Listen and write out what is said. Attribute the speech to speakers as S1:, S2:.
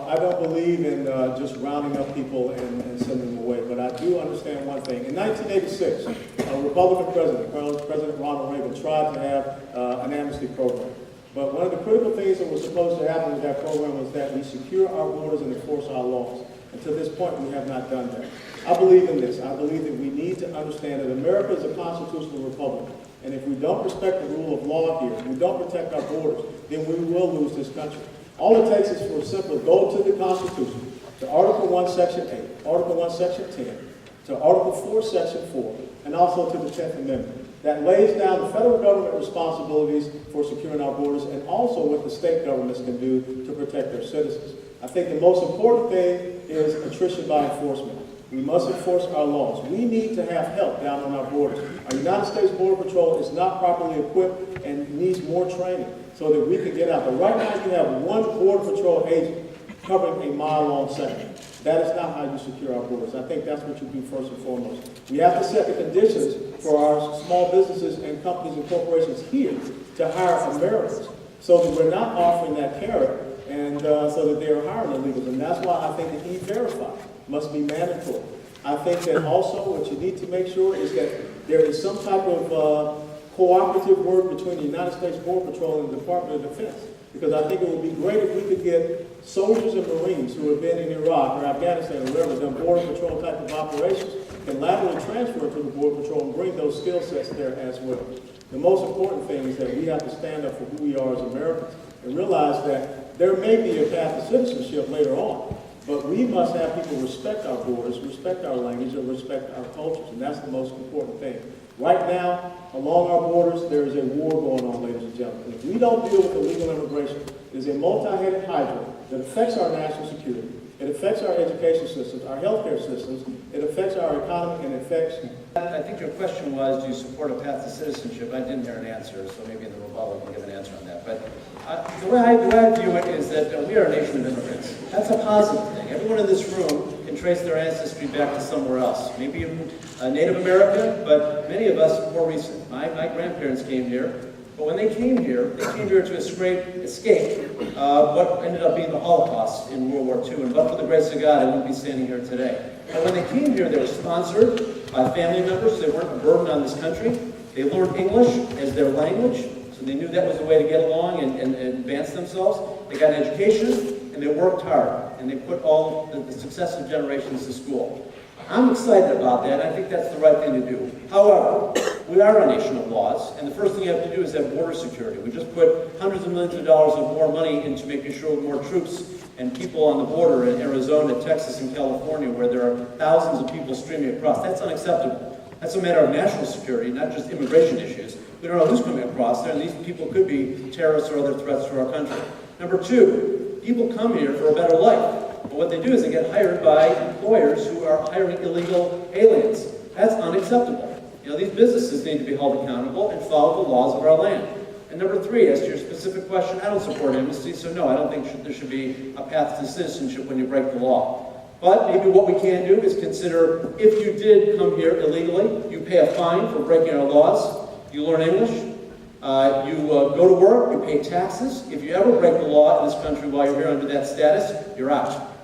S1: I don't believe in just rounding up people and sending them away, but I do understand one thing. In 1986, a Republican president, President Ronald Reagan, tried to have an amnesty program. But one of the critical things that was supposed to happen with that program was that we secure our borders and enforce our laws. And to this point, we have not done that. I believe in this. I believe that we need to understand that America is a constitutional republic. And if we don't respect the rule of law here, if we don't protect our borders, then we will lose this country. All it takes is for a simple go to the Constitution, to Article 1, Section 8, Article 1, Section 10, to Article 4, Section 4, and also to the 10th Amendment. That lays down the federal government responsibilities for securing our borders and also what the state governments can do to protect their citizens. I think the most important thing is attrition by enforcement. We must enforce our laws. We need to have help down on our borders. Our United States Border Patrol is not properly equipped and needs more training so that we can get out. But right now you have one Border Patrol agent covering a mile-long section. That is not how you secure our borders. I think that's what you do first and foremost. We have to set the conditions for our small businesses and companies and corporations here to hire Americans so that we're not offering that carrot and so that they're hiring illegals. And that's why I think the E-Verify must be mandatory. I think that also what you need to make sure is that there is some type of cooperative work between the United States Border Patrol and the Department of Defense. Because I think it would be great if we could get soldiers and Marines who have been in Iraq or Afghanistan or wherever, done Border Patrol type of operations, and laterally transfer to the Border Patrol and bring those skill sets there as well. The most important thing is that we have to stand up for who we are as Americans and realize that there may be a path to citizenship later on, but we must have people respect our borders, respect our language, and respect our cultures, and that's the most important thing. Right now, along our borders, there is a war going on, ladies and gentlemen. If we don't deal with illegal immigration, it is a multi-headed hydra that affects our national security, it affects our education systems, our healthcare systems, it affects our economy, and it affects...
S2: I think your question was, do you support a path to citizenship? I didn't hear an answer, so maybe in the rebuttal I can give an answer on that. But the way I view it is that we are a nation of immigrants. That's a positive thing. Everyone in this room can trace their ancestry back to somewhere else. Maybe Native American, but many of us more recent. My grandparents came here, but when they came here to escape what ended up being the Holocaust in World War II. And but for the grace of God, I wouldn't be standing here today. And when they came here, they were sponsored by family members, so they weren't a burden on this country. They learned English as their language, so they knew that was the way to get along and advance themselves. They got an education, and they worked hard, and they put all the successive generations to school. I'm excited about that, and I think that's the right thing to do. However, we are a nation of laws, and the first thing you have to do is have border security. We just put hundreds of millions of dollars of more money into making sure more troops and people on the border in Arizona, Texas, and California, where there are thousands of people streaming across. That's unacceptable. That's a matter of national security, not just immigration issues. We don't know who's coming across there, and these people could be terrorists or other threats to our country. Number two, people come here for a better life. But what they do is they get hired by employers who are hiring illegal aliens. That's unacceptable. You know, these businesses need to be held accountable and follow the laws of our land. And number three, as to your specific question, I don't support amnesty, so no, I don't think there should be a path to citizenship when you break the law. But maybe what we can do is consider, if you did come here illegally, you pay a fine for breaking our laws, you learn English, you go to work, you pay taxes. If you ever break the law in this country while you're here under that status, you're out.